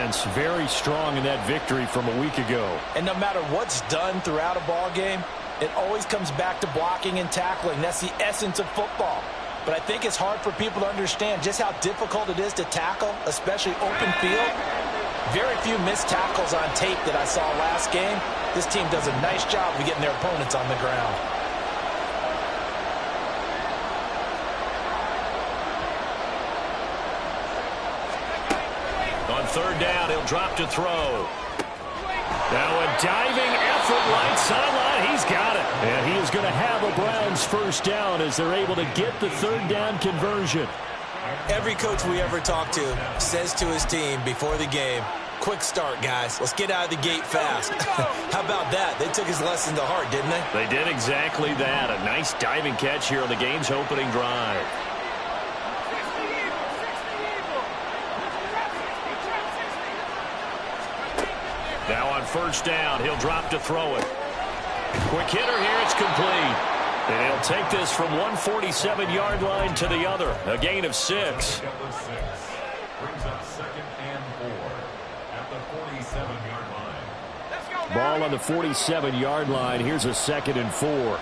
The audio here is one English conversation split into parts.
defense very strong in that victory from a week ago. And no matter what's done throughout a ball game, it always comes back to blocking and tackling. That's the essence of football. But I think it's hard for people to understand just how difficult it is to tackle, especially open field. Very few missed tackles on tape that I saw last game. This team does a nice job of getting their opponents on the ground. On third down, he'll drop to throw. Now a diving effort right sideline. He's got it. And he is going to have a Browns first down as they're able to get the third down conversion. Every coach we ever talk to says to his team before the game, quick start, guys. Let's get out of the gate fast. How about that? They took his lesson to heart, didn't they? They did exactly that. A nice diving catch here on the game's opening drive. Now on first down, he'll drop to throw it. Quick hitter here, it's complete. And he'll take this from 147-yard line to the other. A gain of 6. Brings up 2nd and 4 at the 47-yard line. Ball on the 47-yard line. Here's a 2nd and 4.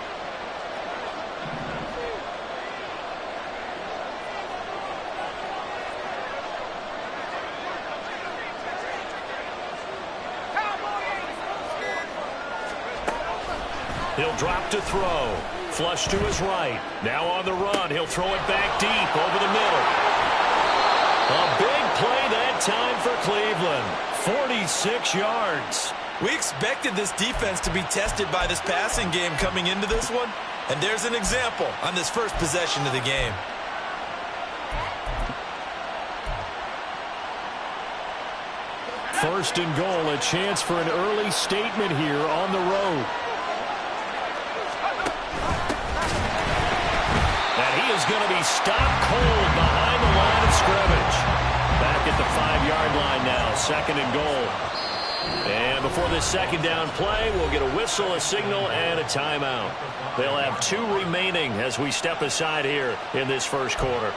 He'll drop to throw. Flush to his right. Now on the run. He'll throw it back deep over the middle. A big play that time for Cleveland. 46 yards. We expected this defense to be tested by this passing game coming into this one. And there's an example on this first possession of the game. First and goal. A chance for an early statement here on the road. Is going to be stopped cold behind the line of scrimmage. Back at the 5-yard line now, 2nd and goal. And before this second down play, we'll get a whistle, a signal, and a timeout. They'll have 2 remaining as we step aside here in this first quarter.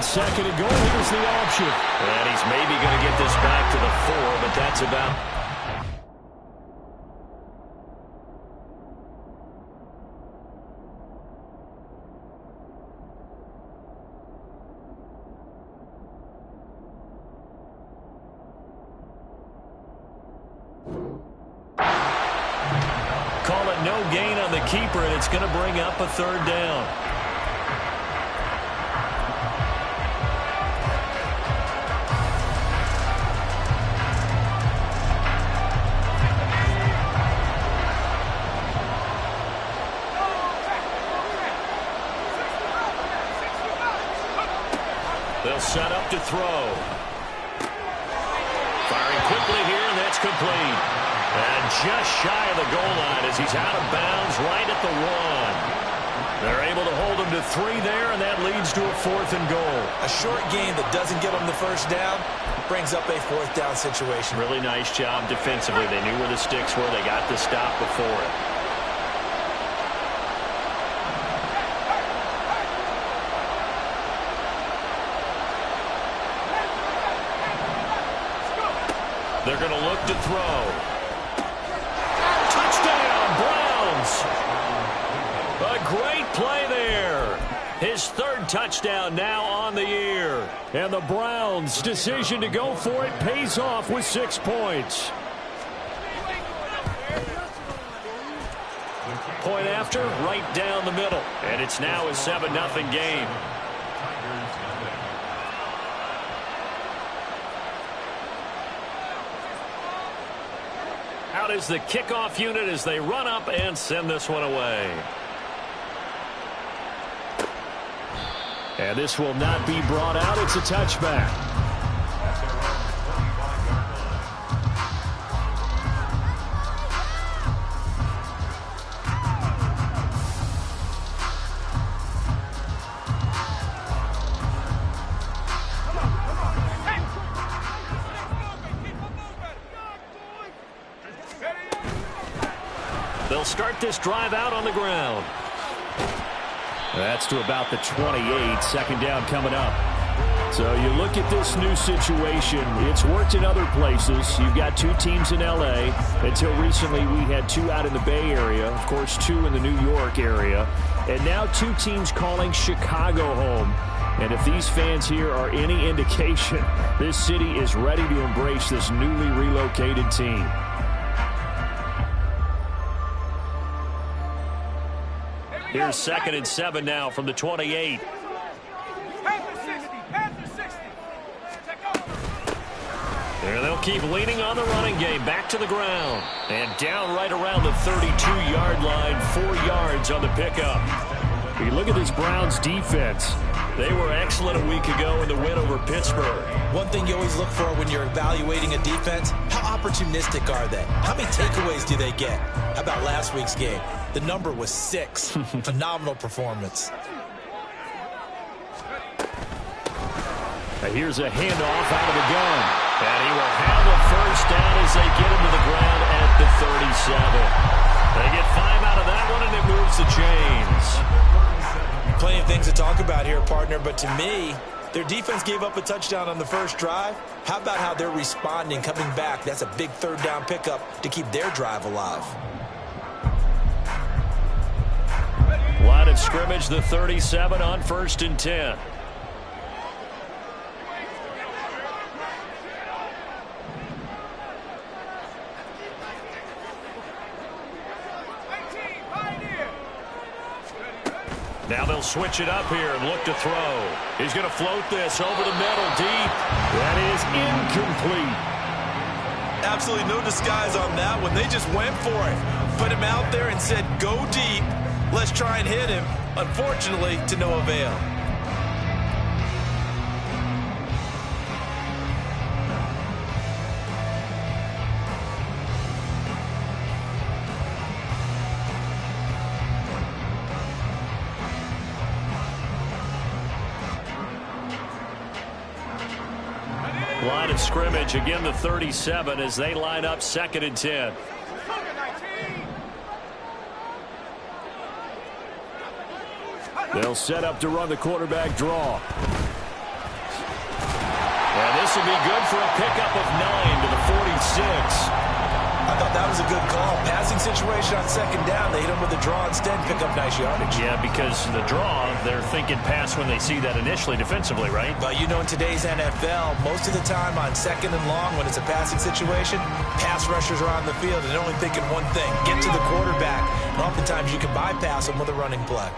Second and goal, here's the option. And he's maybe going to get this back to the 4, but that's about... Call it no gain on the keeper, and it's going to bring up a third down. They'll set up to throw. Firing quickly here, and that's complete. And just shy of the goal line as he's out of bounds right at the 1. They're able to hold him to 3 there, and that leads to a 4th and goal. A short game that doesn't get them the first down brings up a 4th down situation. Really nice job defensively. They knew where the sticks were. They got the stop before it. They're going to look to throw. Touchdown, Browns. A great play there. His 3rd touchdown now on the year. And the Browns' decision to go for it pays off with 6 points. Point after, right down the middle. And it's now a 7-0 game. Out is the kickoff unit as they run up and send this one away. And this will not be brought out. It's a touchback. start this drive out on the ground. That's to about the 28. Second down coming up. So you look at this new situation. It's worked in other places. You've got two teams in L.A. Until recently, we had two out in the Bay Area. Of course, two in the New York area. And now two teams calling Chicago home. And if these fans here are any indication, this city is ready to embrace this newly relocated team. Here's 2nd and 7 now from the 28. And they'll keep leaning on the running game. Back to the ground. And down right around the 32-yard line. 4 yards on the pickup. You look at this Browns defense. They were excellent a week ago in the win over Pittsburgh. One thing you always look for when you're evaluating a defense, how opportunistic are they? How many takeaways do they get? How about last week's game? The number was 6. Phenomenal performance. Here's a handoff out of the gun. And he will have a first down as they get him to the ground at the 37. They get 5 out of that one, and it moves the chains. Plenty of things to talk about here, partner, but to me, their defense gave up a touchdown on the first drive. How about how they're responding, coming back? That's a big third down pickup to keep their drive alive. Line of scrimmage, the 37 on 1st and 10. Now they'll switch it up here and look to throw. He's going to float this over the middle deep. That is incomplete. Absolutely no disguise on that one. They just went for it. Put him out there and said, go deep. Let's try and hit him. Unfortunately, to no avail. Line of scrimmage, again the 37 as they line up 2nd and 10. They'll set up to run the quarterback draw. And this will be good for a pickup of 9 to the 46. I thought that was a good call. Passing situation on 2nd down. They hit him with a draw instead, pick up nice yardage. Yeah, because the draw, they're thinking pass when they see that initially defensively, right? But you know, in today's NFL, most of the time on 2nd and long, when it's a passing situation, pass rushers are on the field and they're only thinking one thing, get to the quarterback. And oftentimes you can bypass them with a running play.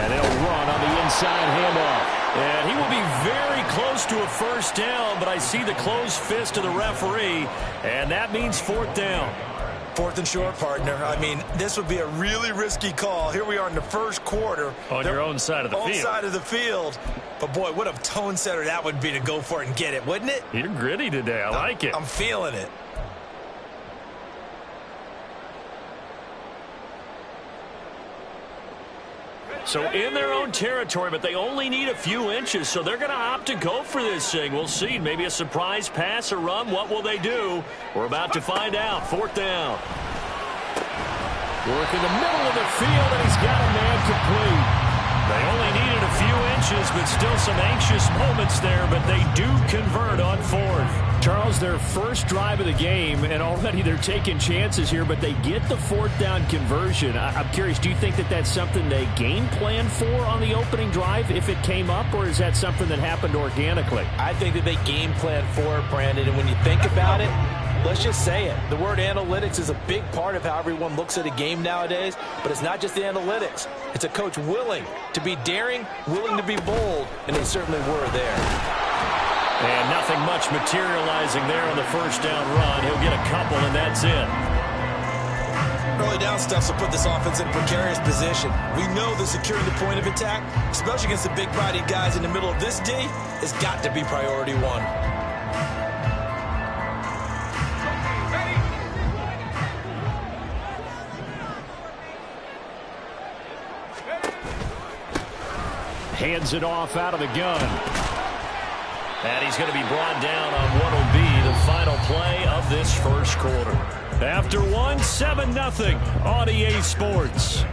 And they'll run on the inside handoff. And he will be very close to a first down, but I see the closed fist of the referee, and that means 4th down. 4th and short, partner. I mean, this would be a really risky call. Here we are in the first quarter. On your own side of the field. Own side of the field. But, boy, what a tone setter that would be to go for it and get it, wouldn't it? You're gritty today. I like it. I'm feeling it. So in their own territory, but they only need a few inches, so they're going to opt to go for this thing. We'll see. Maybe a surprise pass or run. What will they do? We're about to find out. 4th down. Work in the middle of the field, and he's got a man complete. They only needed a few inches, but still some anxious moments there, but they do convert on 4th. Charles, their first drive of the game, and already they're taking chances here, but they get the 4th down conversion. I'm curious, do you think that that's something they game plan for on the opening drive if it came up, or is that something that happened organically? I think that they game plan for it, Brandon, and when you think about it, let's just say it. The word analytics is a big part of how everyone looks at a game nowadays, but it's not just the analytics. It's a coach willing to be daring, willing to be bold, and they certainly were there. And nothing much materializing there on the first down run. He'll get a couple, and that's it. Early down stuff will put this offense in a precarious position. We know that securing the point of attack, especially against the big-bodied guys in the middle of this D, has got to be priority one. Hands it off out of the gun. And he's going to be brought down on what will be the final play of this first quarter. After one, 7-0 on EA Sports.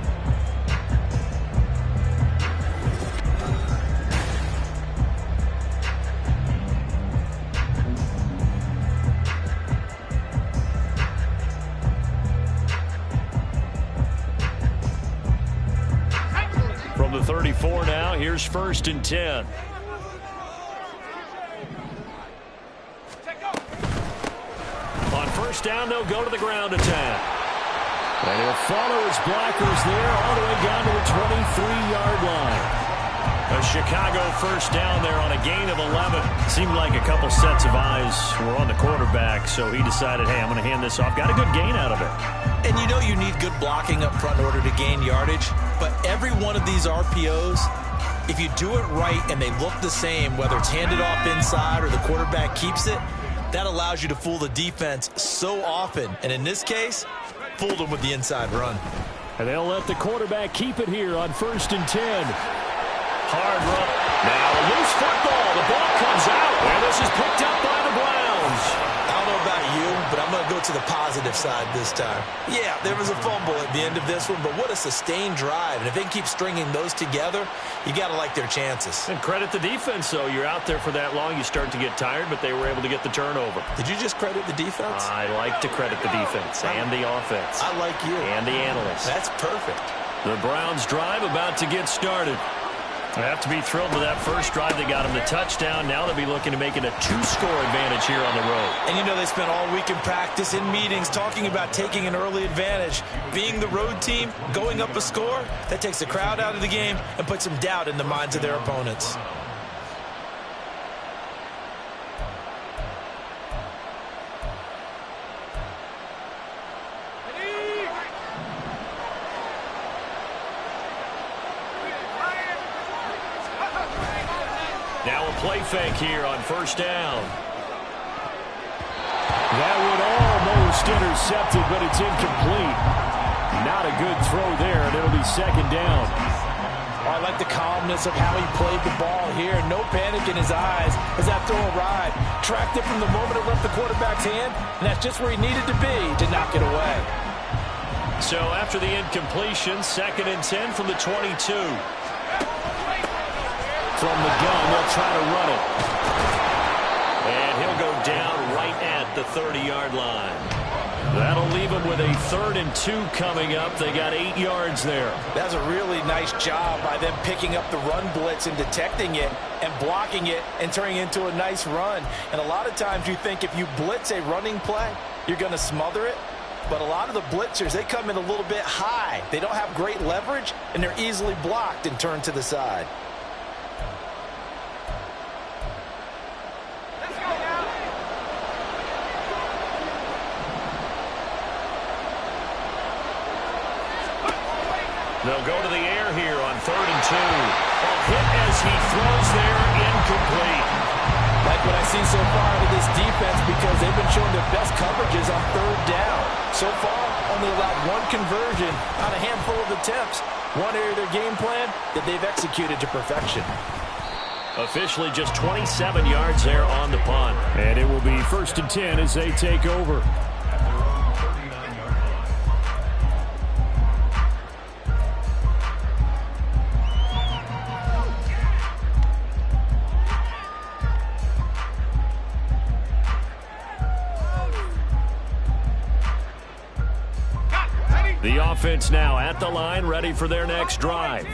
From the 34 now, here's 1st and 10. On first down, they'll go to the ground attack. And he'll follow his blockers there all the way down to the 23-yard line. A Chicago first down there on a gain of 11. Seemed like a couple sets of eyes were on the quarterback, so he decided, hey, I'm going to hand this off. Got a good gain out of it. And you know you need good blocking up front in order to gain yardage, but every one of these RPOs, if you do it right and they look the same, whether it's handed off inside or the quarterback keeps it, that allows you to fool the defense so often. And in this case, fooled them with the inside run. And they'll let the quarterback keep it here on 1st and 10. Hard run. Now a loose football. The ball comes out. And this is picked up by the Browns. I don't know about you, but I'm going to go to the positive side this time. Yeah, there was a fumble at the end of this one, but what a sustained drive. And if they keep stringing those together, you got to like their chances. And credit the defense, though. You're out there for that long, you start to get tired, but they were able to get the turnover. Did you just credit the defense? I like to credit the defense and the offense. I like you. And the analysts. That's perfect. The Browns drive about to get started. They have to be thrilled with that first drive. They got him the touchdown. Now they'll be looking to make it a 2-score advantage here on the road. And you know they spent all week in practice, in meetings, talking about taking an early advantage. Being the road team, going up a score, that takes the crowd out of the game and puts some doubt in the minds of their opponents. Now a play fake here on first down. That would almost intercepted, but it's incomplete. Not a good throw there, and it'll be 2nd down. Oh, I like the calmness of how he played the ball here. No panic in his eyes as that throw arrived. Tracked it from the moment it left the quarterback's hand, and that's just where he needed to be to knock it away. So after the incompletion, 2nd and 10 from the 22. From the gun, they'll try to run it. And he'll go down right at the 30-yard line. That'll leave him with a 3rd and 2 coming up. They got 8 yards there. That's a really nice job by them picking up the run blitz and detecting it and blocking it and turning it into a nice run. And a lot of times you think if you blitz a running play, you're going to smother it. But a lot of the blitzers, they come in a little bit high. They don't have great leverage, and they're easily blocked and turned to the side. They'll go to the air here on 3rd and 2. A hit as he throws there, incomplete. Like what I've seen so far out of this defense, because they've been showing their best coverages on 3rd down. So far, only allowed 1 conversion on a handful of attempts. One area of their game plan that they've executed to perfection. Officially just 27 yards there on the punt. And it will be 1st and 10 as they take over. The offense now at the line, ready for their next drive.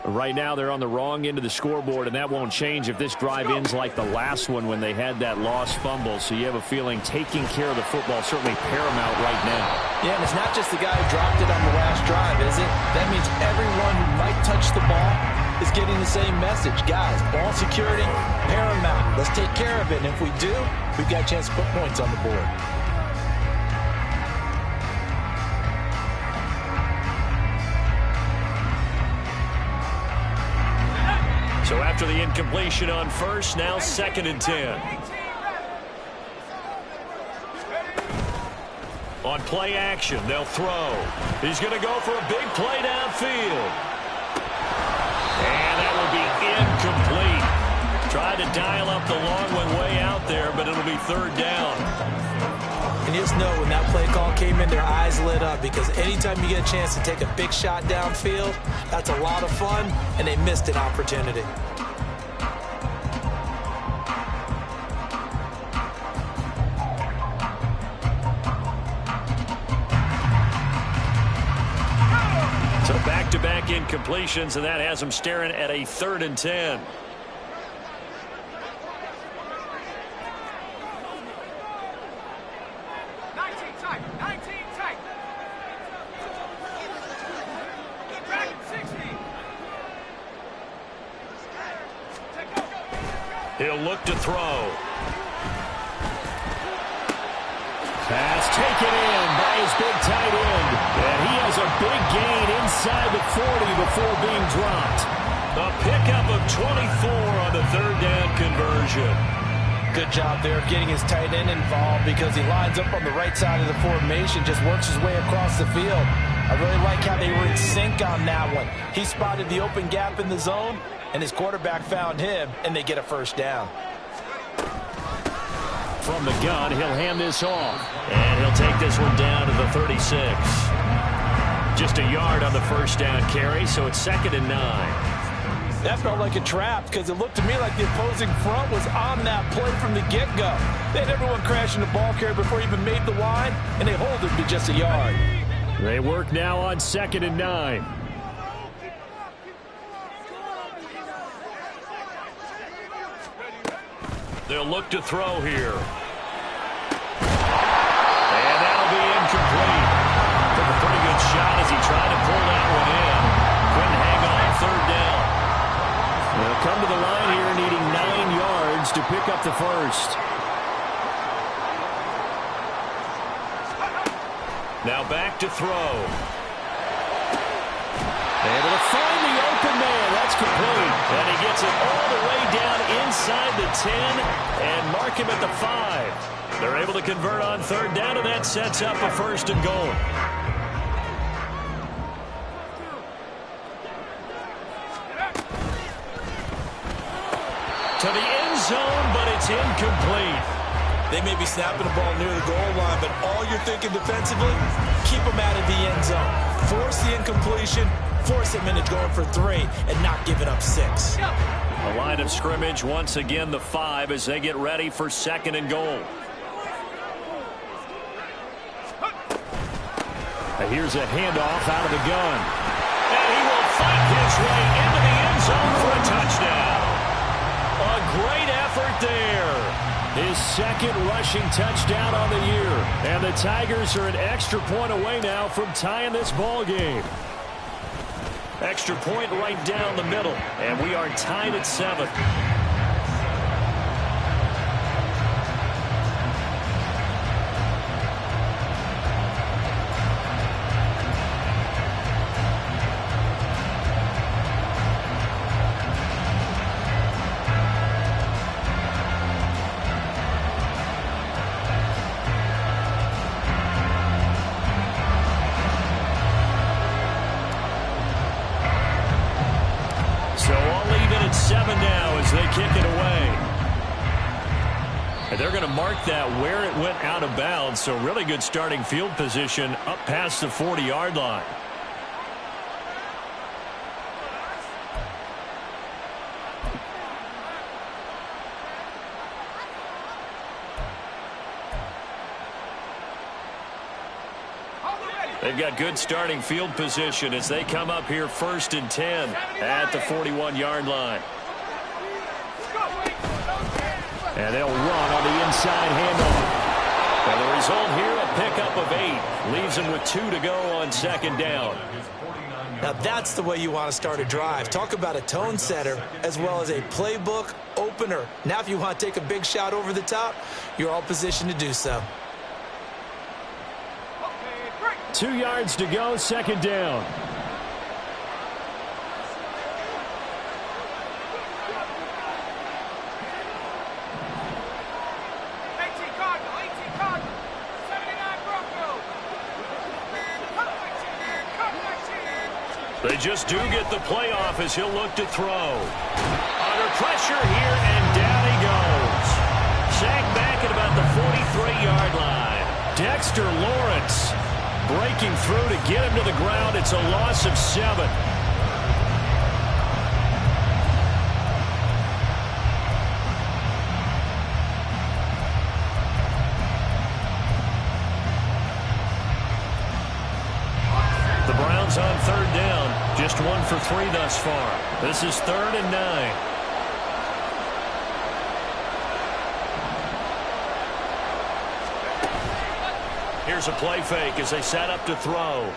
Right now they're on the wrong end of the scoreboard, and that won't change if this drive ends like the last one when they had that lost fumble. So you have a feeling taking care of the football certainly paramount right now. Yeah, and it's not just the guy who dropped it on the last drive, is it? That means everyone who might touch the ball is getting the same message. Guys, ball security, paramount. Let's take care of it, and if we do, we've got a chance to put points on the board. So after the incompletion on first, now 2nd and 10. On play action, they'll throw. He's going to go for a big play downfield. And that will be incomplete. Tried to dial up the long one way out there, but it'll be 3rd down. And just know when that play call came in, their eyes lit up, because anytime you get a chance to take a big shot downfield, that's a lot of fun, and they missed an opportunity. So back-to-back incompletions, and that has them staring at a 3rd and 10. He'll look to throw. Pass taken in by his big tight end. And he has a big gain inside the 40 before being dropped. A pickup of 24 on the 3rd down conversion. Good job there of getting his tight end involved, because he lines up on the right side of the formation, just works his way across the field. I really like how they were in sync on that one. He spotted the open gap in the zone, and his quarterback found him, and they get a 1st down. From the gun, he'll hand this off. And he'll take this one down to the 36. Just a yard on the 1st down carry, so it's 2nd and 9. That felt like a trap, because it looked to me like the opposing front was on that play from the get-go. They had everyone crashing the ball carrier before he even made the line, and they hold him to just a yard. They work now on 2nd and 9. They'll look to throw here. And that'll be incomplete. Took a pretty good shot as he tried to pull that one in. Couldn't hang on 3rd down. They'll come to the line here needing 9 yards to pick up the 1st. Now back to throw. Able to find the open man. That's complete. And he gets it all the way down inside the 10 and mark him at the 5. They're able to convert on 3rd down, and that sets up a 1st and goal. To the end zone, but it's incomplete. They may be snapping the ball near the goal line, but all you're thinking defensively, keep them out of the end zone. Force the incompletion, force him into going for 3, and not giving up 6. The line of scrimmage, once again, the 5 as they get ready for 2nd and goal. And here's a handoff out of the gun. And he will fight his way into the end zone for a touchdown. A great effort there. His 2nd rushing touchdown on the year. And the Tigers are an extra point away now from tying this ball game. Extra point right down the middle. And we are tied at 7. They're going to mark that where it went out of bounds, so really good starting field position up past the 40-yard line. They've got good starting field position as they come up here 1st and 10 at the 41-yard line. And they'll run on the inside handoff. And the result here, a pickup of 8. Leaves them with 2 to go on 2nd down. Now that's the way you want to start a drive. Talk about a tone setter as well as a playbook opener. Now if you want to take a big shot over the top, you're all positioned to do so. 2 yards to go, 2nd down. They just do get the playoff as he'll look to throw. Under pressure here, and down he goes. Sacked back at about the 43-yard line. Dexter Lawrence breaking through to get him to the ground. It's a loss of 7. The Browns on 3rd down. Just 1 for 3 thus far. This is 3rd and 9. Here's a play fake as they set up to throw.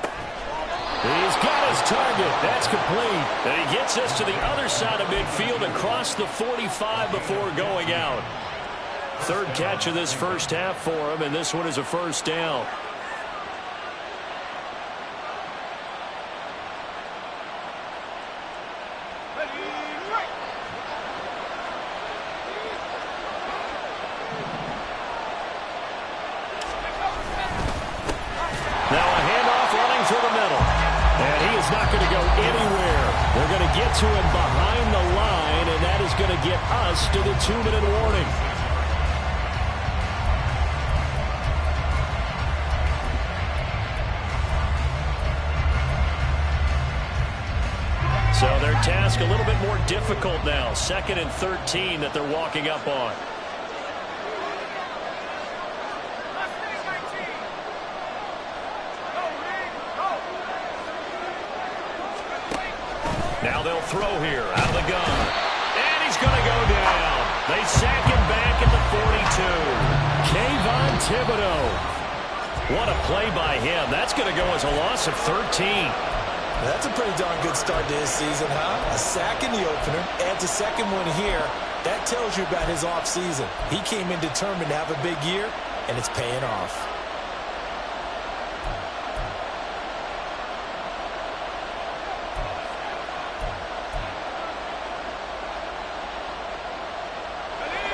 He's got his target. That's complete. And he gets us to the other side of midfield across the 45 before going out. 3rd catch of this first half for him, and this one is a first down. To him behind the line, and that is going to get us to the 2-minute warning. So their task a little bit more difficult now. 2nd and 13 that they're walking up on. Now they'll throw here out of the gun. And he's going to go down. They sack him back at the 42. Kayvon Thibodeaux. What a play by him. That's going to go as a loss of 13. That's a pretty darn good start to his season, huh? A sack in the opener, adds a second one here. That tells you about his offseason. He came in determined to have a big year, and it's paying off.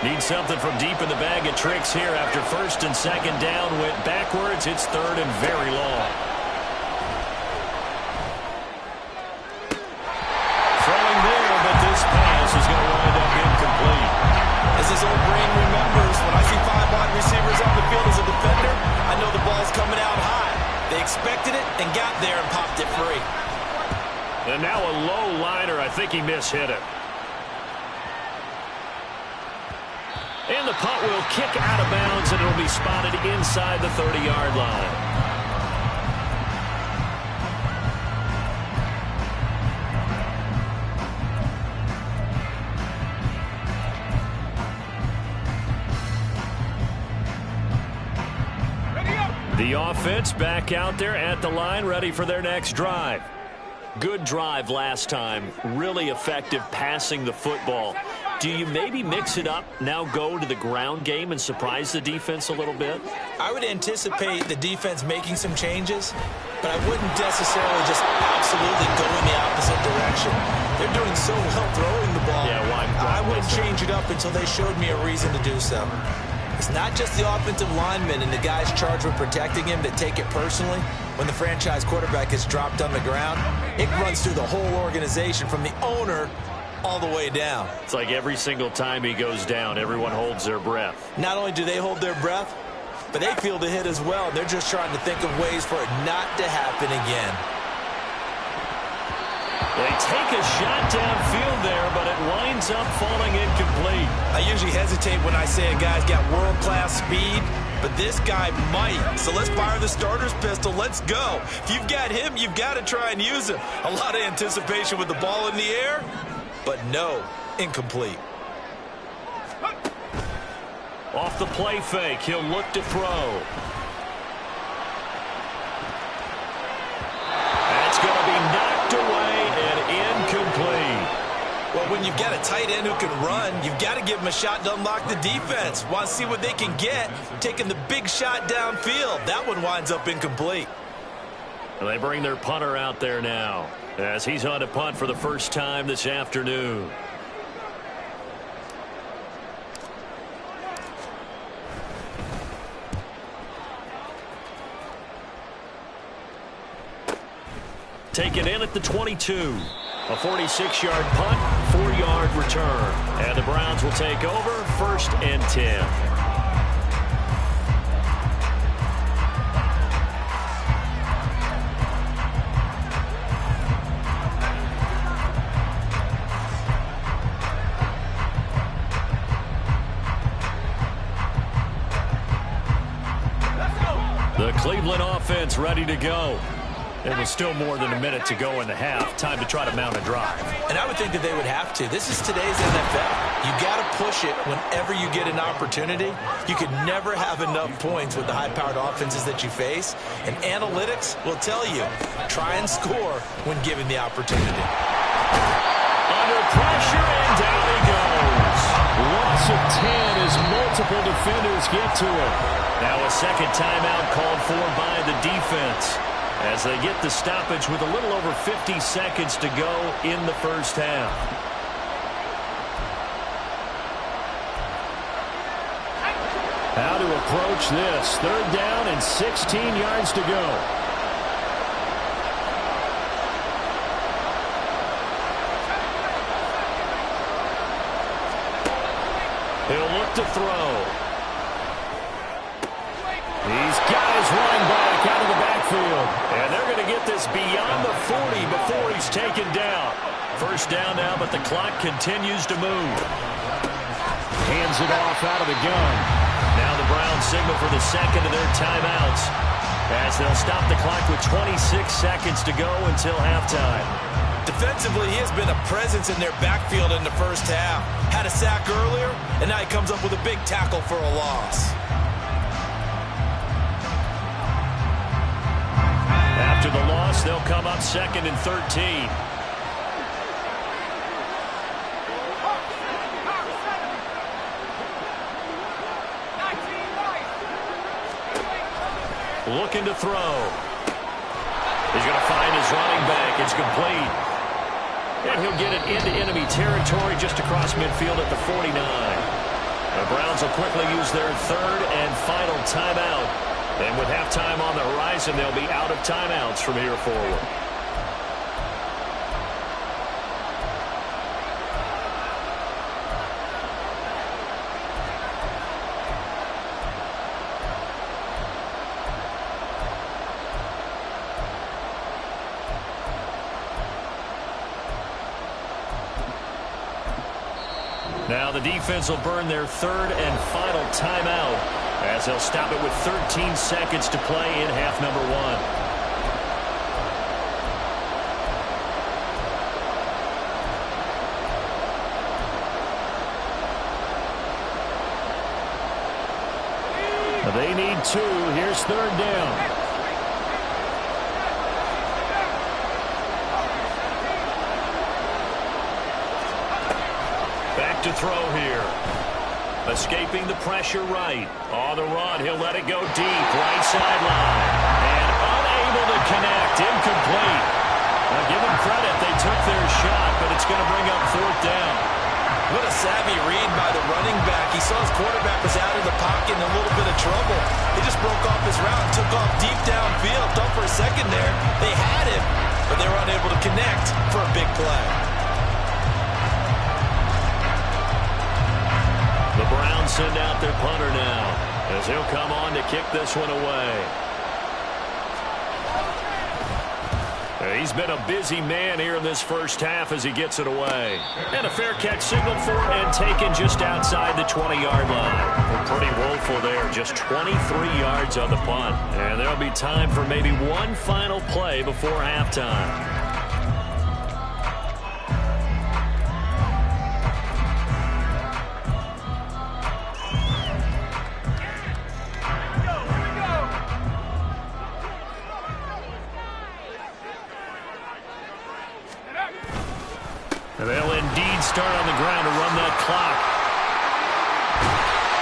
Need something from deep in the bag of tricks here after 1st and 2nd down. Went backwards. It's 3rd and very long. Throwing there, but this pass is going to wind up incomplete. As his old brain remembers, when I see 5 wide receivers on the field as a defender, I know the ball's coming out high. They expected it and got there and popped it free. And now a low liner. I think he mishit it. And the punt will kick out of bounds, and it'll be spotted inside the 30-yard line. The offense back out there at the line, ready for their next drive. Good drive last time. Really effective passing the football. Do you maybe mix it up, now go to the ground game and surprise the defense a little bit? I would anticipate the defense making some changes, but I wouldn't necessarily just absolutely go in the opposite direction. They're doing so well throwing the ball. Yeah, why I wouldn't change it up until they showed me a reason to do so. It's not just the offensive linemen and the guys charged with protecting him that take it personally. When the franchise quarterback is dropped on the ground, it runs through the whole organization from the owner all the way down. It's like every single time he goes down, everyone holds their breath. Not only do they hold their breath, but they feel the hit as well. They're just trying to think of ways for it not to happen again. They take a shot downfield there, but it winds up falling incomplete. I usually hesitate when I say a guy's got world-class speed, but this guy might. So let's fire the starter's pistol. Let's go. If you've got him, you've got to try and use him. A lot of anticipation with the ball in the air, but no, incomplete. Off the play fake, he'll look to throw. That's going to be knocked away and incomplete. Well, when you've got a tight end who can run, you've got to give him a shot to unlock the defense. Want to see what they can get, taking the big shot downfield. That one winds up incomplete. Well, they bring their punter out there now as he's on to punt for the first time this afternoon. Taken in at the 22. A 46-yard punt, 4-yard return. And the Browns will take over, 1st and 10. Cleveland offense ready to go. There was still more than a minute to go in the half. Time to try to mount a drive. And I would think that they would have to. This is today's NFL. You got to push it whenever you get an opportunity. You can never have enough points with the high-powered offenses that you face. And analytics will tell you, try and score when given the opportunity. Under pressure, and down he goes. Loss of 10 as multiple defenders get to it. Now a second timeout called for by the defense, as they get the stoppage with a little over 50 seconds to go in the first half. How to approach this? Third down and 16 yards to go. He'll look to throw. These guys running back out of the backfield. And they're going to get this beyond the 40 before he's taken down. First down now, but the clock continues to move. Hands it off out of the gun. Now the Browns signal for the second of their timeouts, as they'll stop the clock with 26 seconds to go until halftime. Defensively, he has been a presence in their backfield in the first half. Had a sack earlier, and now he comes up with a big tackle for a loss. After the loss, they'll come up second and 13. Looking to throw. He's going to find his running back. It's complete. And he'll get it into enemy territory just across midfield at the 49. The Browns will quickly use their third and final timeout. And with halftime on the horizon, they'll be out of timeouts from here forward. Now the defense will burn their third and final timeout, as they'll stop it with 13 seconds to play in half number one. They need two. Here's third down. To throw here. Escaping the pressure right. On the run, he'll let it go deep. Right sideline. And unable to connect. Incomplete. Now give them credit. They took their shot, but it's going to bring up fourth down. What a savvy read by the running back. He saw his quarterback was out of the pocket in a little bit of trouble. He just broke off his route and took off deep downfield. Thought for a second there they had him, but they were unable to connect for a big play. The Browns send out their punter now, as he'll come on to kick this one away. He's been a busy man here in this first half as he gets it away. And a fair catch signaled for and taken just outside the 20-yard line. Pretty woeful there, just 23 yards on the punt. And there'll be time for maybe one final play before halftime. They'll indeed start on the ground to run that clock.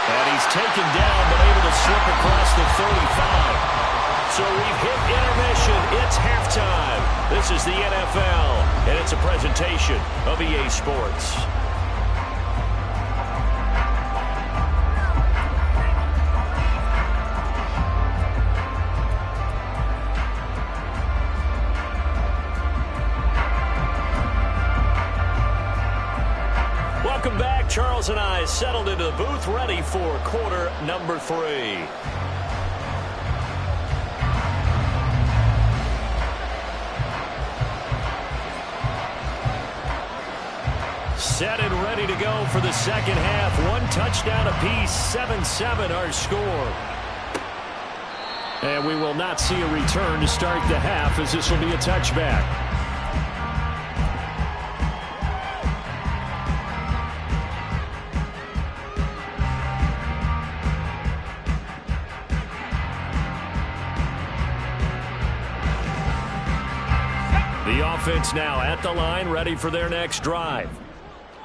And he's taken down, but able to slip across the 35. So we've hit intermission. It's halftime. This is the NFL, and it's a presentation of EA Sports. Welcome back. Charles and I settled into the booth, ready for quarter number 3. Set and ready to go for the second half. One touchdown apiece, 7-7 our score. And we will not see a return to start the half, as this will be a touchback. The offense now at the line, ready for their next drive.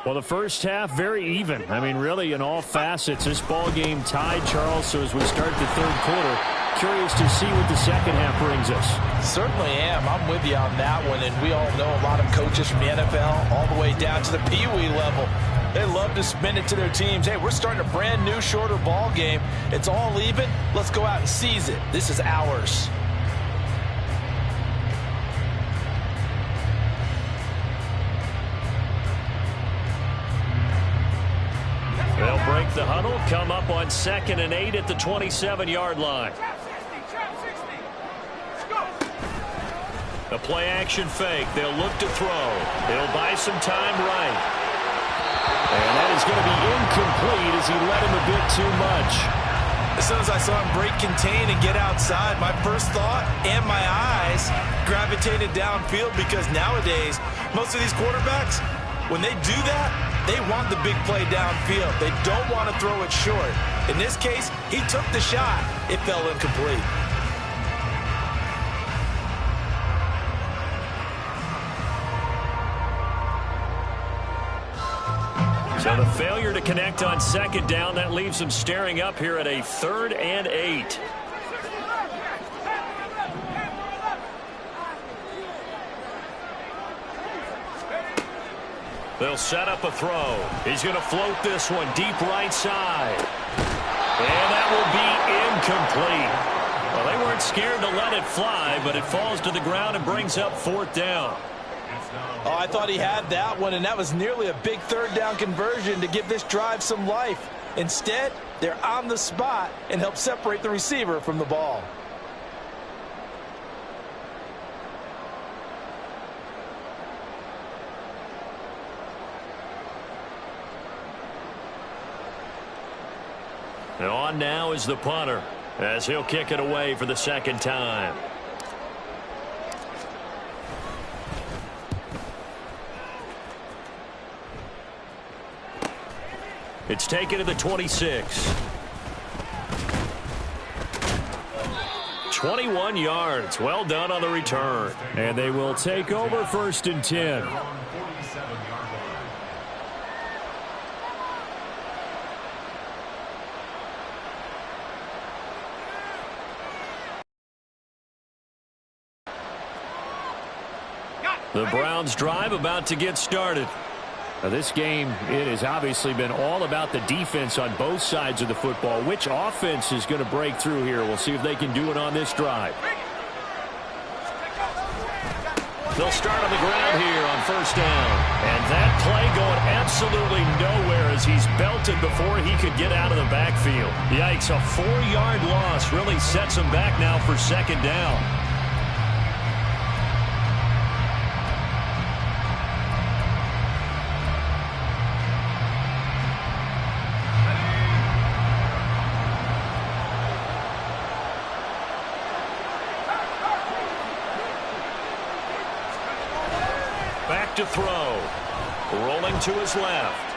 Well, the first half, very even. I mean, really, in all facets, this ball game tied, Charles. So as we start the third quarter, curious to see what the second half brings us. Certainly am. I'm with you on that one. And we all know a lot of coaches from the NFL all the way down to the Pee Wee level. They love to spin it to their teams. Hey, we're starting a brand new, shorter ball game. It's all even. Let's go out and seize it. This is ours. They'll break the huddle, come up on 2nd and 8 at the 27-yard line. A play-action fake. They'll look to throw. They'll buy some time right. And that is going to be incomplete as he led him a bit too much. As soon as I saw him break contain and get outside, my first thought and my eyes gravitated downfield, because nowadays, most of these quarterbacks, when they do that, they want the big play downfield. They don't want to throw it short. In this case, he took the shot. It fell incomplete. So the failure to connect on 2nd down, that leaves them staring up here at a 3rd and 8. They'll set up a throw. He's going to float this one deep right side. And that will be incomplete. Well, they weren't scared to let it fly, but it falls to the ground and brings up 4th down. Oh, I thought he had that one, and that was nearly a big 3rd down conversion to give this drive some life. Instead, they're on the spot and help separate the receiver from the ball. And on now is the punter, as he'll kick it away for the 2nd time. It's taken to the 26. 21 yards. Well done on the return. And they will take over 1st and 10. The Browns drive about to get started. Now this game, it has obviously been all about the defense on both sides of the football. Which offense is going to break through here? We'll see if they can do it on this drive. They'll start on the ground here on 1st down. And that play going absolutely nowhere as he's belted before he could get out of the backfield. Yikes, a 4-yard loss really sets him back now for 2nd down. To throw. Rolling to his left.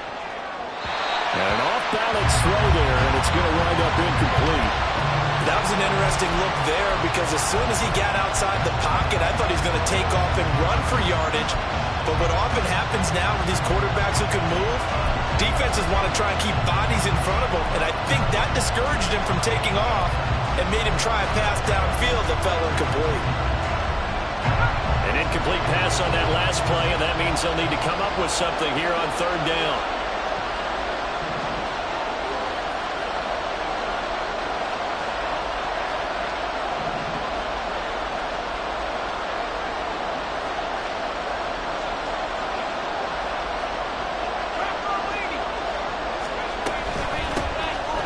And an off-balance throw there, and it's going to wind up incomplete. That was an interesting look there, because as soon as he got outside the pocket, I thought he was going to take off and run for yardage. But what often happens now with these quarterbacks who can move, defenses want to try and keep bodies in front of them, and I think that discouraged him from taking off and made him try a pass downfield that fell incomplete. An incomplete pass on that last play, and that means they'll need to come up with something here on 3rd down.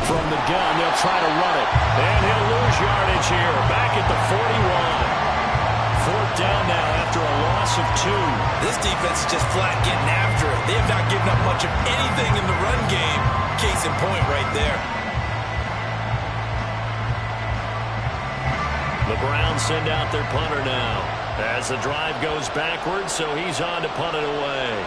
From the gun, they'll try to run it. And he'll lose yardage here. Back at the 41. 4th down now after a loss of 2. This defense is just flat getting after it. They have not given up much of anything in the run game. Case in point right there. The Browns send out their punter now. As the drive goes backwards, so he's on to punt it away.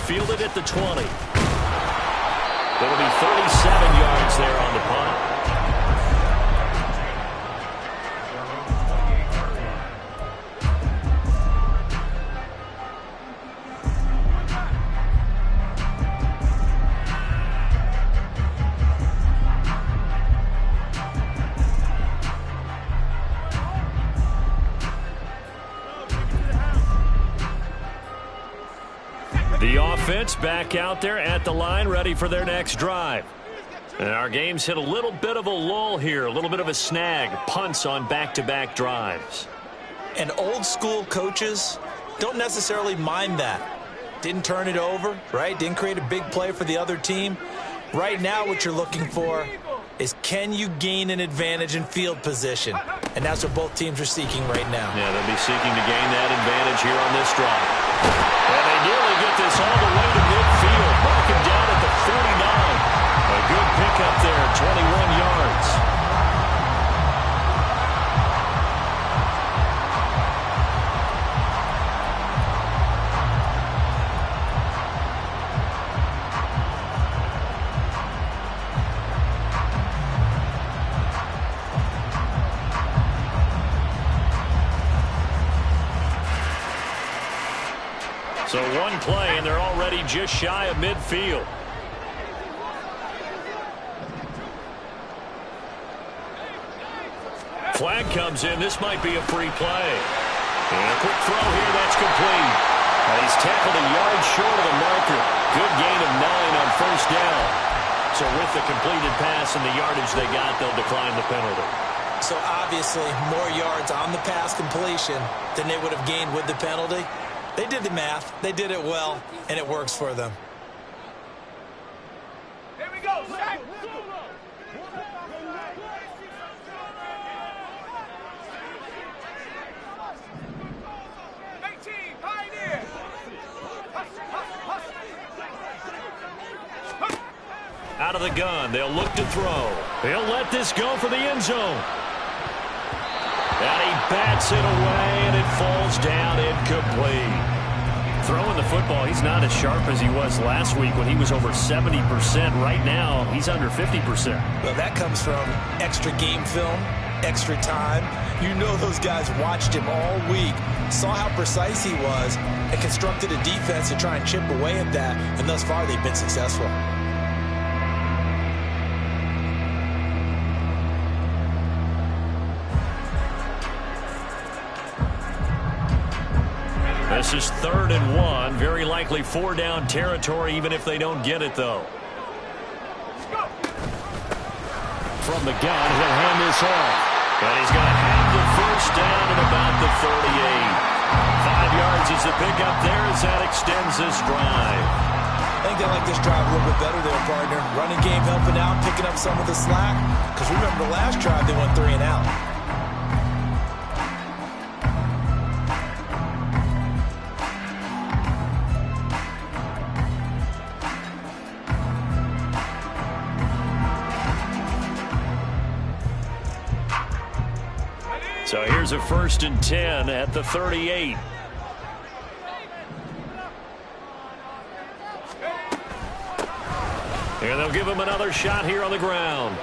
Fielded at the 20. It'll be 37 yards there on the punt. The offense back out there at the line, ready for their next drive. And our game's hit a little bit of a lull here, a little bit of a snag. Punts on back-to-back drives. And old school coaches don't necessarily mind that. Didn't turn it over, right? Didn't create a big play for the other team. Right now what you're looking for is, can you gain an advantage in field position? And that's what both teams are seeking right now. Yeah, they'll be seeking to gain that advantage here on this drive. And they nearly get this all the way to midfield. Marking down at the 49. A good pickup there, 21 yards. So one play, and they're already just shy of midfield. Flag comes in. This might be a free play. And a quick throw here. That's complete. He's tackled a yard short of the marker. Good gain of 9 on first down. So with the completed pass and the yardage they got, they'll decline the penalty. So obviously more yards on the pass completion than they would have gained with the penalty. They did the math. They did it well, and it works for them. Here we go, Zach. 18, Pioneer. Out of the gun, they'll look to throw. They'll let this go for the end zone. And he bats it away, and it falls down incomplete. Throwing the football, he's not as sharp as he was last week when he was over 70%. Right now, he's under 50%. Well, that comes from extra game film, extra time. You know those guys watched him all week, saw how precise he was, and constructed a defense to try and chip away at that, and thus far they've been successful. This is 3rd and 1. Very likely 4-down territory, even if they don't get it, though. From the gun, he'll hand this off. And he's going to have the first down at about the 38. 5 yards is the pickup there as that extends this drive. I think they like this drive a little bit better there, partner. Running game helping out, picking up some of the slack. Because remember the last drive, they went 3 and out. So here's a 1st and 10 at the 38. And they'll give him another shot here on the ground.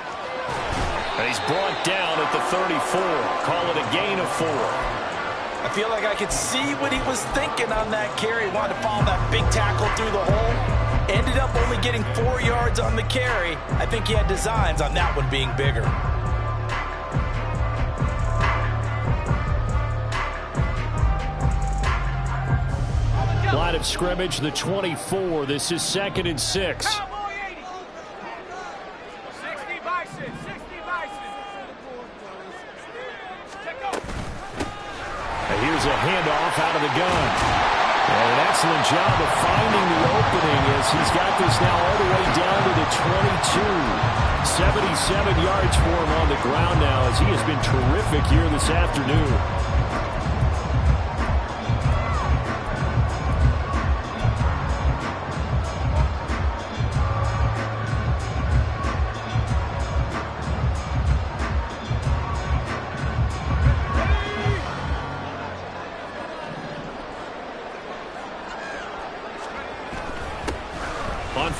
And he's brought down at the 34. Call it a gain of 4. I feel like I could see what he was thinking on that carry. Wanted to follow that big tackle through the hole. Ended up only getting 4 yards on the carry. I think he had designs on that one being bigger. Line of scrimmage, the 24. This is 2nd and 6. Here's a handoff out of the gun. And an excellent job of finding the opening as he's got this now all the way down to the 22. 77 yards for him on the ground now as he has been terrific here this afternoon.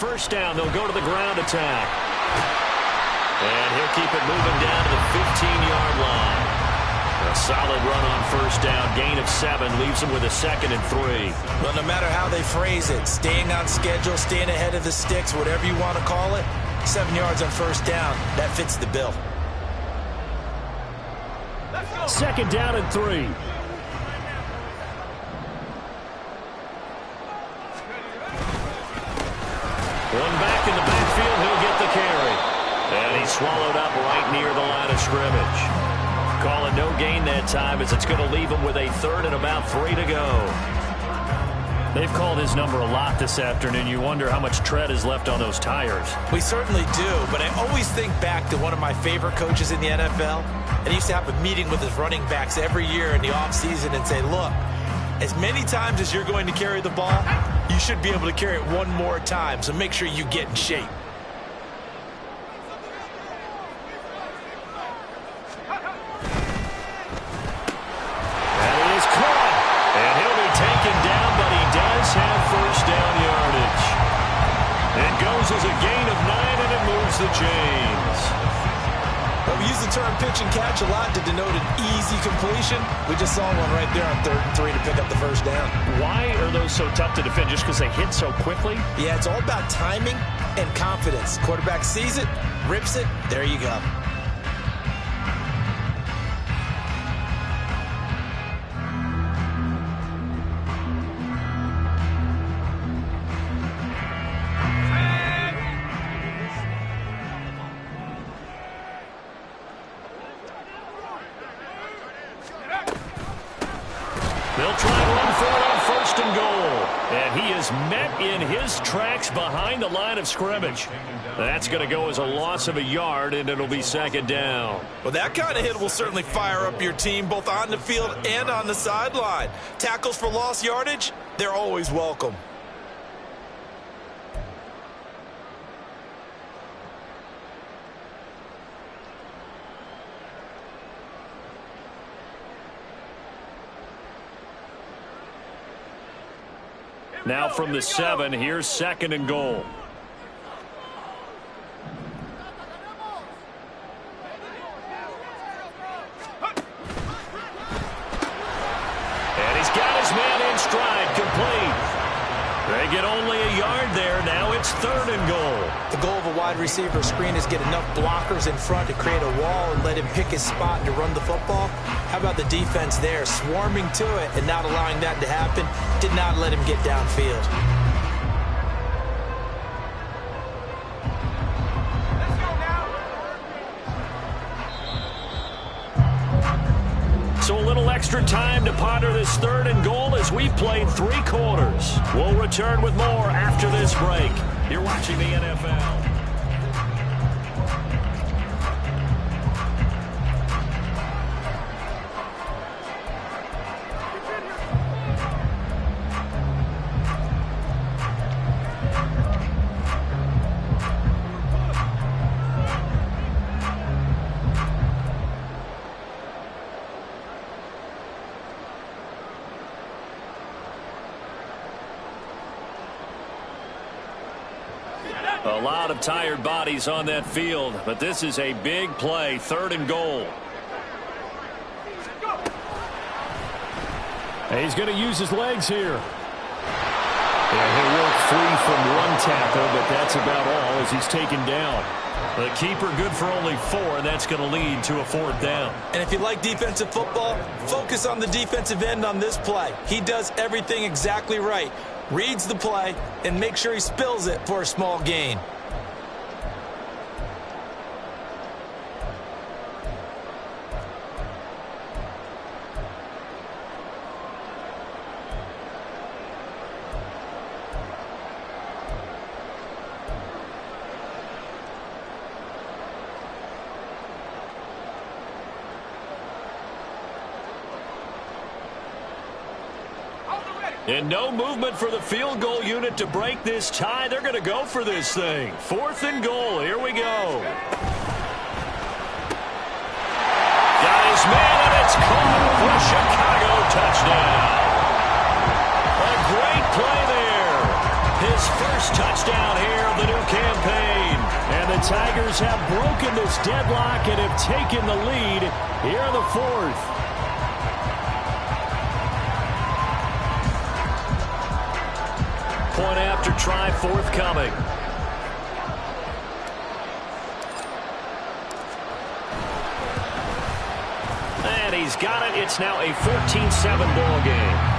first down. They'll go to the ground attack. And he'll keep it moving down to the 15-yard line. A solid run on first down. Gain of 7 leaves him with a 2nd and 3. Well, no matter how they phrase it, staying on schedule, staying ahead of the sticks, whatever you want to call it, 7 yards on first down, that fits the bill. 2nd down and 3. One back in the backfield, he'll get the carry. And he's swallowed up right near the line of scrimmage. Call it no gain that time as it's going to leave him with a 3rd and about 3 to go. They've called his number a lot this afternoon. You wonder how much tread is left on those tires. We certainly do, but I always think back to one of my favorite coaches in the NFL. And he used to have a meeting with his running backs every year in the offseason and say, look, as many times as you're going to carry the ball, you should be able to carry it one more time, so make sure you get in shape. And it is caught. And he'll be taken down, but he does have first down yardage. It goes as a gain of 9, and it moves the chains. Well, we use the term pitch and catch a lot to denote an easy completion. We just saw one right there on 3rd and 3 to pick up the first down. Why are those so tough to defend? Just because they hit so quickly? Yeah, it's all about timing and confidence. Quarterback sees it, rips it, there you go. They'll try and run for it on 1st and goal. And he is met in his tracks behind the line of scrimmage. That's going to go as a loss of a yard, and it'll be 2nd down. Well, that kind of hit will certainly fire up your team both on the field and on the sideline. Tackles for lost yardage, they're always welcome. Now from the 7, here's 2nd and goal. And he's got his man in stride, complete. They get only a yard there. Now it's 3rd and goal. The goal of a wide receiver screen is get enough blockers in front to create a wall and let him pick his spot to run the football. How about the defense there, swarming to it and not allowing that to happen? Did not let him get downfield. So a little extra time to ponder this 3rd and goal as we've played 3 quarters. We'll return with more after this break. You're watching the NFL. A lot of tired bodies on that field, but this is a big play, 3rd and goal. And he's going to use his legs here. Yeah, he'll work free from one tackle, but that's about all as he's taken down. The keeper good for only 4, and that's going to lead to a 4th down. And if you like defensive football, focus on the defensive end on this play. He does everything exactly right. Reads the play and make sure he spills it for a small gain. And no movement for the field goal unit to break this tie. They're going to go for this thing. 4th and goal. Here we go. Got his man, and it's caught for a Chicago touchdown. A great play there. His first touchdown touchdown here of the new campaign. And the Tigers have broken this deadlock and have taken the lead here in the fourth. Point after try forthcoming. And he's got it. It's now a 14-7 ball game.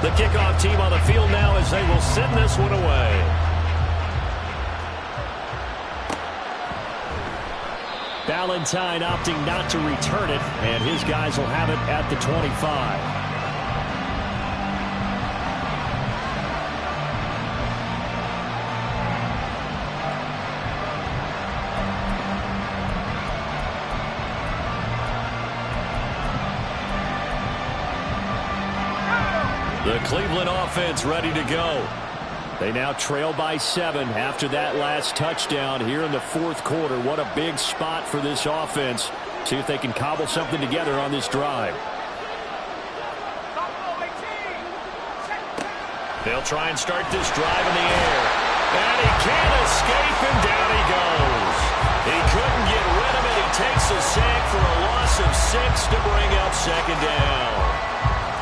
The kickoff team on the field now as they will send this one away. Valentine opting not to return it, and his guys will have it at the 25. The Cleveland offense ready to go. They now trail by 7 after that last touchdown here in the fourth quarter. What a big spot for this offense. See if they can cobble something together on this drive. They'll try and start this drive in the air. And he can't escape, and down he goes. He couldn't get rid of it. He takes a sack for a loss of 6 to bring up second down.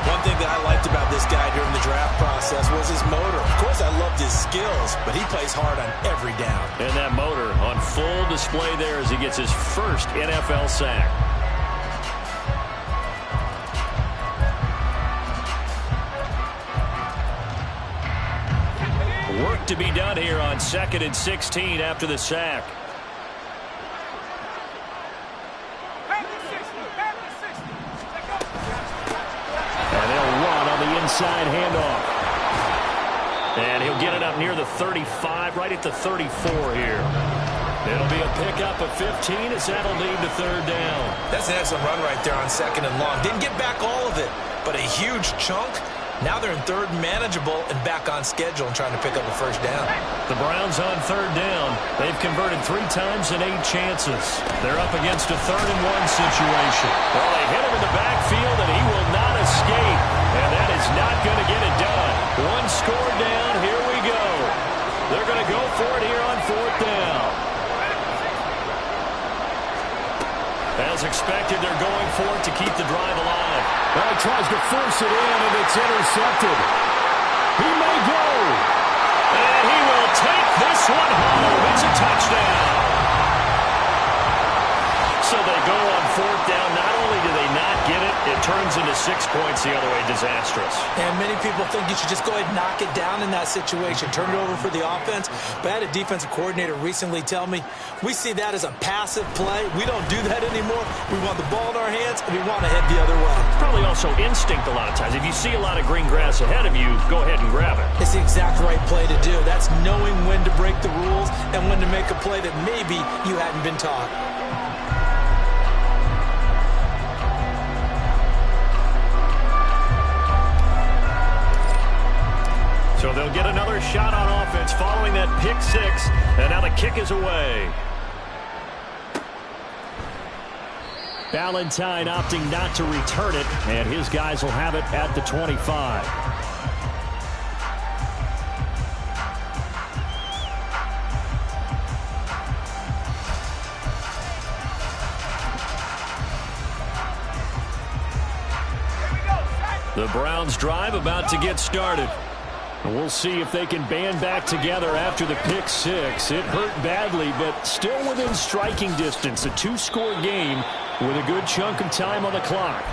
One thing that I liked about this guy during the draft process was his motor. Of course, I loved his skills, but he plays hard on every down. And that motor on full display there as he gets his first NFL sack. Work to be done here on 2nd and 16 after the sack. Inside handoff. And he'll get it up near the 35, right at the 34 here. It'll be a pickup of 15 as that'll lead to third down. That's an excellent run right there on 2nd and long. Didn't get back all of it, but a huge chunk. Now they're in 3rd and manageable and back on schedule and trying to pick up a first down. The Browns on 3rd down. They've converted 3 times in 8 chances. They're up against a 3rd and 1 situation. Well, they hit him in the backfield, and he will not escape. And that is not going to get it done. 1 score down. Here we go. They're going to go for it here on 4th down. As expected, they're going for it to keep the drive alive. Well, he tries to force it in, and it's intercepted. He may go. And he will take this one home. It's a touchdown. So they go on 4th down. Not only do they not get it, it turns into 6 points the other way. Disastrous. And many people think you should just go ahead and knock it down in that situation. Turn it over for the offense. But I had a defensive coordinator recently tell me, we see that as a passive play. We don't do that anymore. We want the ball in our hands, and we want to head the other way. Probably also instinct a lot of times. If you see a lot of green grass ahead of you, go ahead and grab it. It's the exact right play to do. That's knowing when to break the rules and when to make a play that maybe you hadn't been taught. So they'll get another shot on offense following that pick 6, and now the kick is away. Valentine opting not to return it, and his guys will have it at the 25. The Browns drive about to get started. We'll see if they can band back together after the pick 6. It hurt badly, but still within striking distance. A 2-score game with a good chunk of time on the clock.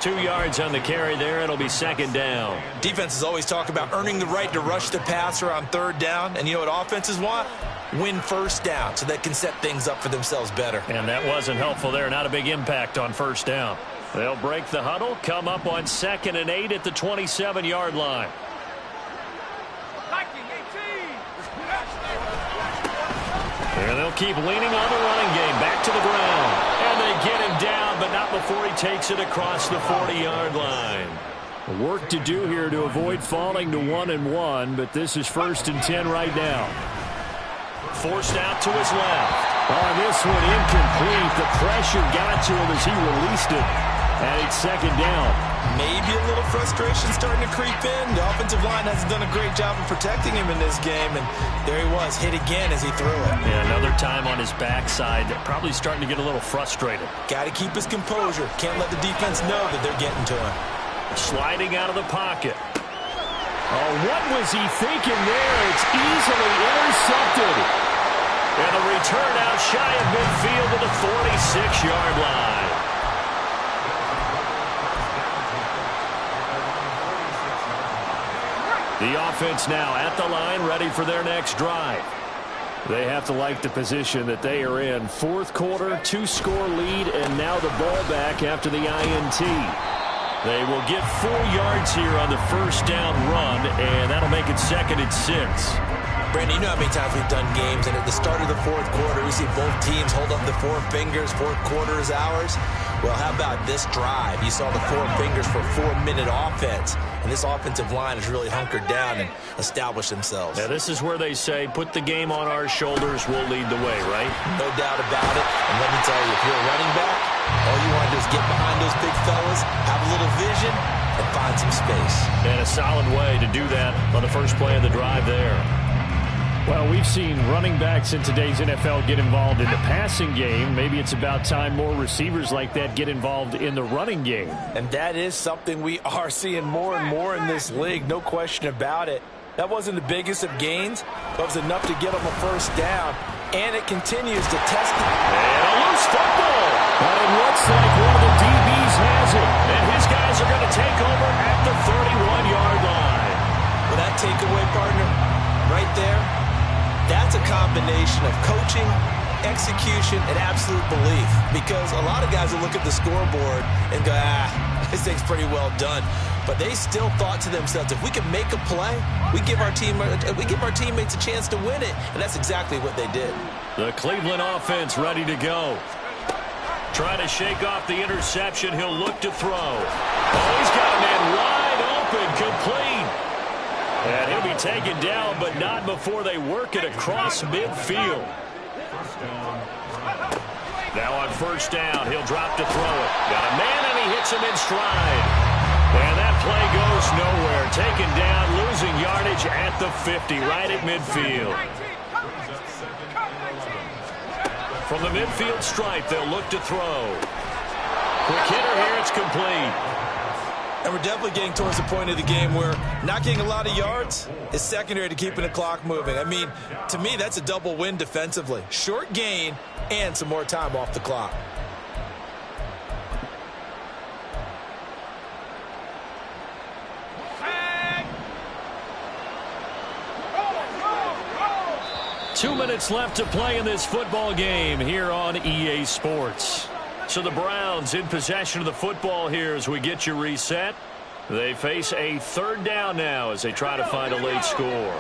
2 yards on the carry there. It'll be 2nd down. Defenses always talk about earning the right to rush the passer on 3rd down. And you know what offenses want? Win 1st down so they can set things up for themselves better. And that wasn't helpful there. Not a big impact on 1st down. They'll break the huddle, come up on 2nd and 8 at the 27-yard line. And they'll keep leaning on the running game. Back to the ground. And they get him down, but not before he takes it across the 40-yard line. Work to do here to avoid falling to 1-1, but this is 1st and 10 right now. Forced out to his left. Oh, this one incomplete. The pressure got to him as he released it. And it's 2nd down. Maybe a little frustration starting to creep in. The offensive line hasn't done a great job of protecting him in this game, and there he was, hit again as he threw it. Yeah, another time on his backside. Probably starting to get a little frustrated. Got to keep his composure. Can't let the defense know that they're getting to him. Sliding out of the pocket. Oh, what was he thinking there? It's easily intercepted. And a return out shy of midfield to the 46-yard line. The offense now at the line, ready for their next drive. They have to like the position that they are in. 4th quarter, 2-score lead, and now the ball back after the INT. They will get 4 yards here on the 1st down run, and that'll make it 2nd and 6. Brandon, you know how many times we've done games, and at the start of the 4th quarter, we see both teams hold up the 4 fingers, 4th quarter is ours. Well, how about this drive? You saw the 4 fingers for a 4-minute offense, and this offensive line has really hunkered down and established themselves. Yeah, this is where they say, put the game on our shoulders, we'll lead the way, right? No doubt about it, and let me tell you, if you're a running back, all you want to do is get behind those big fellas, have a little vision, and find some space. And a solid way to do that on the first play of the drive there. Well, we've seen running backs in today's NFL get involved in the passing game. Maybe it's about time more receivers like that get involved in the running game. And that is something we are seeing more and more in this league, no question about it. That wasn't the biggest of gains, but it was enough to get them a 1st down. And it continues to test it. And a loose football. But it looks like one of the DBs has it. And his guys are going to take over at the 31-yard line. Well, that takeaway, partner, right there, that's a combination of coaching, execution, and absolute belief. Because a lot of guys will look at the scoreboard and go, this thing's pretty well done. But they still thought to themselves, if we can make a play, we give our teammates a chance to win it. And that's exactly what they did. The Cleveland offense ready to go. Trying to shake off the interception. He'll look to throw. Oh, he's got a man wide open, complete. And he'll be taken down, but not before they work it across midfield. Now on 1st down, he'll drop to throw it. Got a man, and he hits him in stride. And that play goes nowhere. Taken down, losing yardage at the 50, right at midfield. From the midfield stripe, they'll look to throw. Quick hitter here, it's complete. And we're definitely getting towards the point of the game where not getting a lot of yards is secondary to keeping the clock moving. I mean, to me, that's a double win defensively. Short gain and some more time off the clock. Two minutes left to play in this football game here on EA Sports. So the Browns in possession of the football here as we get you reset. They face a 3rd down now as they try to find a late score.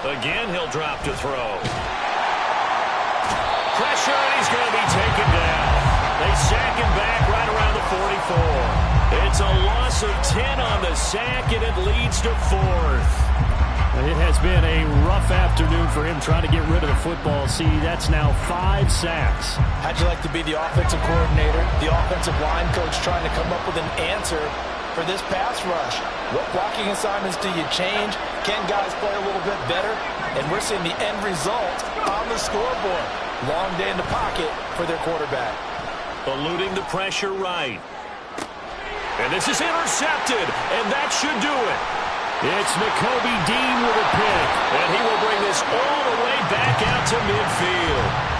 Again, he'll drop to throw. Pressure, and he's going to be taken down. They sack him back right around the 44. It's a loss of 10 on the sack, and it leads to 4th. It has been a rough afternoon for him trying to get rid of the football. See, that's now 5 sacks. How'd you like to be the offensive coordinator, the offensive line coach trying to come up with an answer for this pass rush? What blocking assignments do you change? Can guys play a little bit better? And we're seeing the end result on the scoreboard. Long day in the pocket for their quarterback. Eluding the pressure right. And this is intercepted, and that should do it. It's Nakobe Dean with a pick. And he will bring this all the way back out to midfield.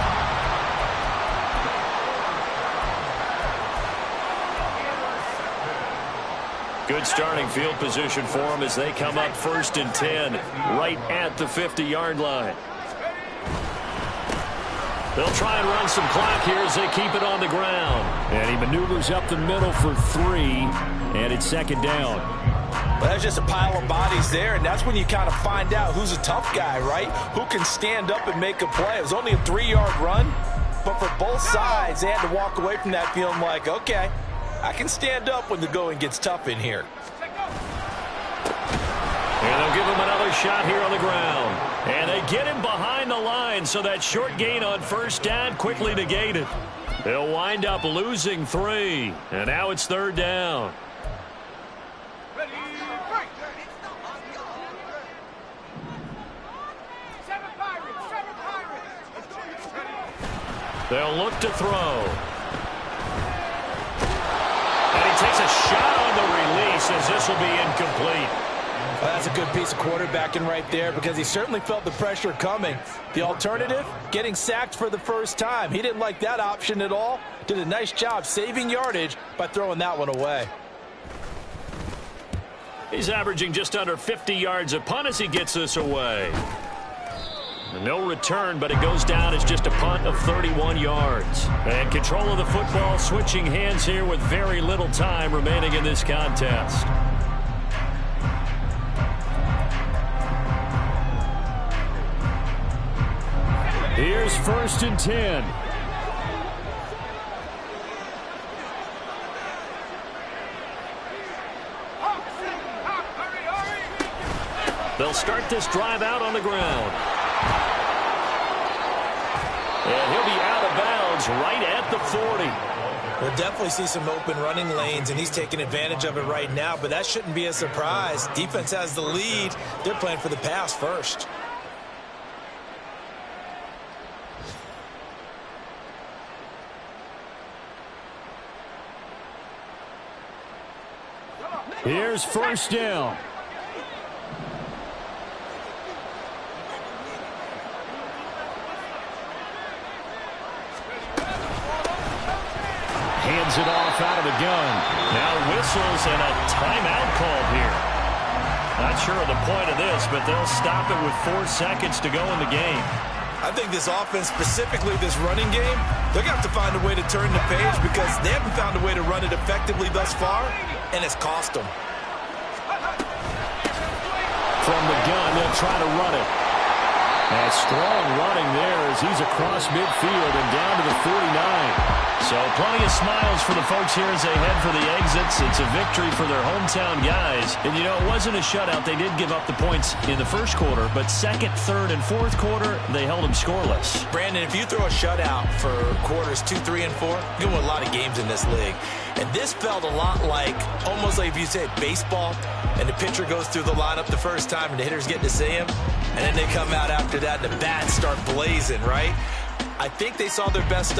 Good starting field position for them as they come up 1st and 10 right at the 50-yard line. They'll try and run some clock here as they keep it on the ground. And he maneuvers up the middle for 3, and it's 2nd down. Well, there's just a pile of bodies there, and that's when you kind of find out who's a tough guy, right? Who can stand up and make a play. It was only a 3-yard run, but for both sides, they had to walk away from that feeling like, okay, I can stand up when the going gets tough in here. And they'll give him another shot here on the ground. And they get him behind the line, so that short gain on 1st down quickly negated. They'll wind up losing 3, and now it's 3rd down. Ready, fight! 7 Pirates! 7 Pirates! They'll look to throw. And he takes a shot on the release as this will be incomplete. Well, that's a good piece of quarterbacking right there because he certainly felt the pressure coming. The alternative, getting sacked for the first time. He didn't like that option at all. Did a nice job saving yardage by throwing that one away. He's averaging just under 50 yards a punt as he gets this away. No return, but it goes down as just a punt of 31 yards. And control of the football switching hands here with very little time remaining in this contest. Here's 1st and 10. They'll start this drive out on the ground. And he'll be out of bounds right at the 40. We'll definitely see some open running lanes, and he's taking advantage of it right now, but that shouldn't be a surprise. Defense has the lead. They're playing for the pass first. Here's 1st down. Hands it off out of the gun. Now whistles and a timeout called here. Not sure of the point of this, but they'll stop it with 4 seconds to go in the game. I think this offense, specifically this running game, they're going to have to find a way to turn the page because they haven't found a way to run it effectively thus far, and it's cost them. From the gun, they'll try to run it. And strong running there as he's across midfield and down to the 49. So plenty of smiles for the folks here as they head for the exits. It's a victory for their hometown guys. And, you know, it wasn't a shutout. They did give up the points in the first quarter, but second, third, and fourth quarter, they held them scoreless. Brandon, if you throw a shutout for quarters 2, 3, and 4, you win a lot of games in this league. And this felt a lot like, almost like if you say baseball, and the pitcher goes through the lineup the first time and the hitters get to see him, and then they come out after that and the bats start blazing, right? I think they saw their best stuff.